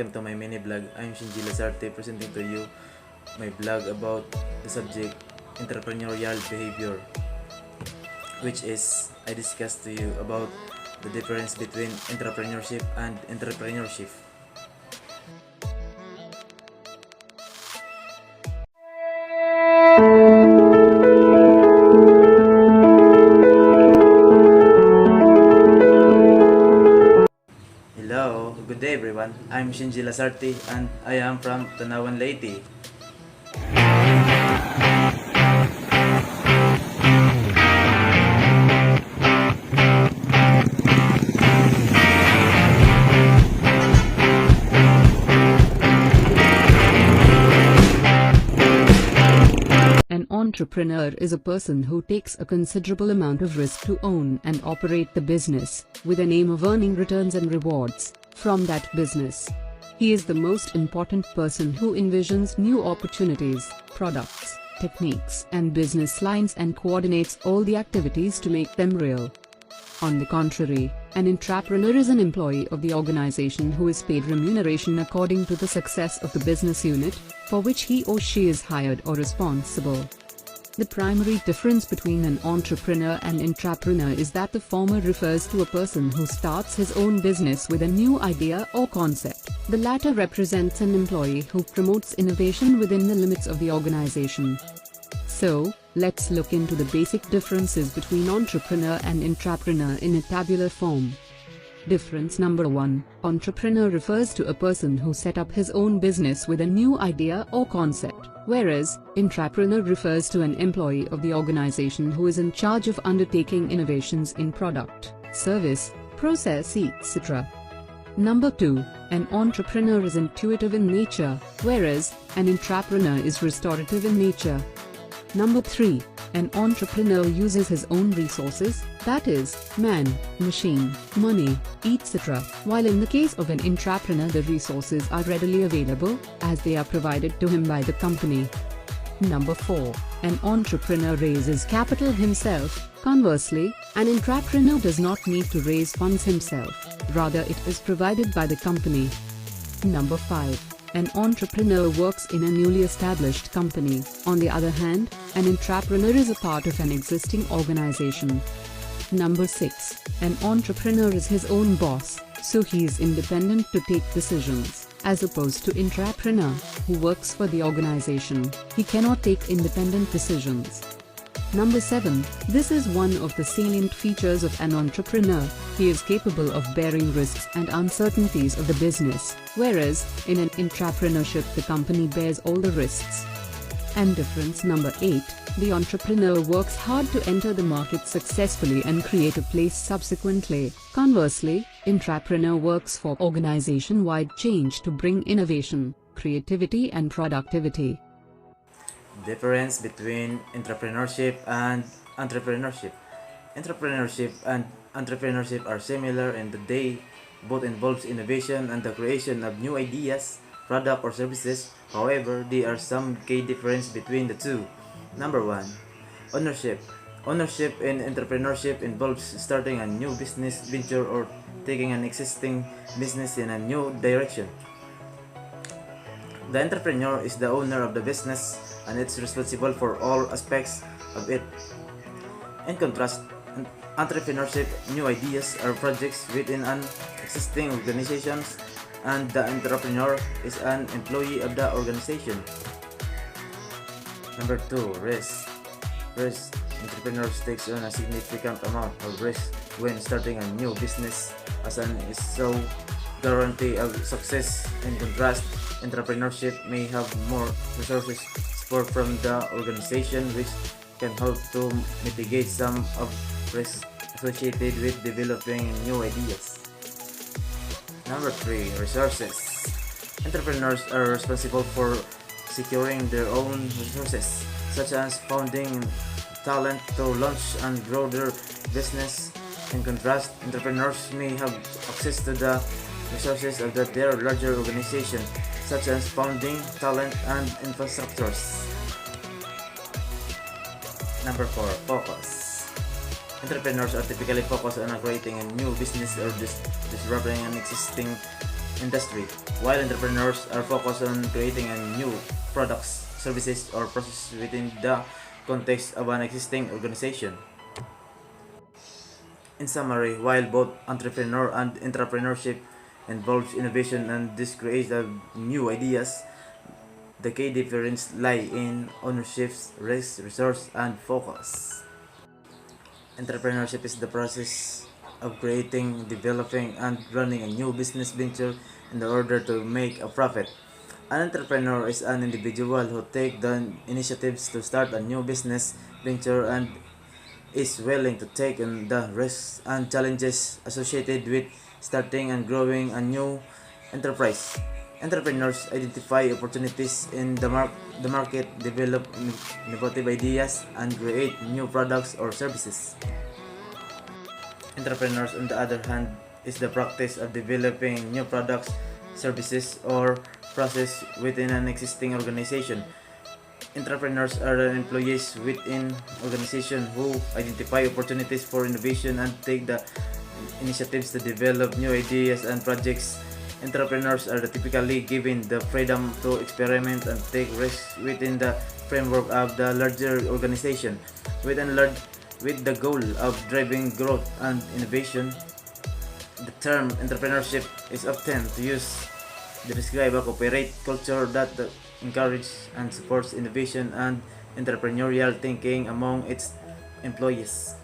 welcome to my mini vlog. I'm Shinji Lazarte presenting to you my vlog about the subject entrepreneurial behavior, which is I discussed to you about the difference between entrepreneurship and entrepreneurship. Hello, good day everyone. I'm Shinji Lazarte and I am from Tanawan, Leyte. An entrepreneur is a person who takes a considerable amount of risk to own and operate the business, with an aim of earning returns and rewards from that business. He is the most important person who envisions new opportunities, products, techniques and business lines and coordinates all the activities to make them real. On the contrary, an intrapreneur is an employee of the organization who is paid remuneration according to the success of the business unit, for which he or she is hired or responsible. The primary difference between an entrepreneur and intrapreneur is that the former refers to a person who starts his own business with a new idea or concept. The latter represents an employee who promotes innovation within the limits of the organization. So, let's look into the basic differences between entrepreneur and intrapreneur in a tabular form. Difference number 1. Entrepreneur refers to a person who set up his own business with a new idea or concept, whereas intrapreneur refers to an employee of the organization who is in charge of undertaking innovations in product, service, process, etc. Number 2. An entrepreneur is intuitive in nature, whereas an intrapreneur is restorative in nature. Number 3. An entrepreneur uses his own resources, that is, man, machine, money, etc., while in the case of an intrapreneur the resources are readily available, as they are provided to him by the company. Number 4. An entrepreneur raises capital himself. Conversely, an intrapreneur does not need to raise funds himself, rather it is provided by the company. Number 5. An entrepreneur works in a newly established company. On the other hand, an intrapreneur is a part of an existing organization. Number 6. An entrepreneur is his own boss, so he is independent to take decisions, as opposed to intrapreneur, who works for the organization. He cannot take independent decisions. Number 7. This is one of the salient features of an entrepreneur. He is capable of bearing risks and uncertainties of the business, whereas, in an intrapreneurship the company bears all the risks. And difference number 8. The entrepreneur works hard to enter the market successfully and create a place subsequently. Conversely, intrapreneur works for organization-wide change to bring innovation, creativity and productivity. Difference between entrepreneurship and entrepreneurship. Entrepreneurship and entrepreneurship are similar in that they both involves innovation and the creation of new ideas, products or services. However, there are some key differences between the two. Number 1. Ownership. Ownership in entrepreneurship involves starting a new business venture or taking an existing business in a new direction. The entrepreneur is the owner of the business and it's responsible for all aspects of it. In contrast, entrepreneurship, new ideas or projects within an existing organization, and the entrepreneur is an employee of the organization. Number 2. Risk. Risk. Entrepreneurs takes on a significant amount of risk when starting a new business, as an is so guarantee of success. In contrast, entrepreneurship may have more resources support from the organization, which can help to mitigate some of risks associated with developing new ideas. Number 3. Resources. Entrepreneurs are responsible for securing their own resources, such as funding, talent to launch and grow their business. In contrast, entrepreneurs may have access to the resources of their larger organization, such as funding, talent, and infrastructures. Number 4. Focus. Entrepreneurs are typically focused on creating a new business or disrupting an existing industry, while entrepreneurs are focused on creating a new products, services, or processes within the context of an existing organization. In summary, while both entrepreneur and entrepreneurship involves innovation and this creates new ideas, the key difference lie in ownership, risk, resource, and focus. Entrepreneurship is the process of creating, developing, and running a new business venture in order to make a profit. An entrepreneur is an individual who takes the initiatives to start a new business venture and is willing to take on the risks and challenges associated with starting and growing a new enterprise. Entrepreneurs identify opportunities in the market, develop innovative ideas, and create new products or services. Entrepreneurs, on the other hand, is the practice of developing new products, services, or process within an existing organization. Entrepreneurs are the employees within organization who identify opportunities for innovation and take the initiatives to develop new ideas and projects. Entrepreneurs are typically given the freedom to experiment and take risks within the framework of the larger organization, with the goal of driving growth and innovation. The term entrepreneurship is often used to describe a corporate culture that encourages and supports innovation and entrepreneurial thinking among its employees.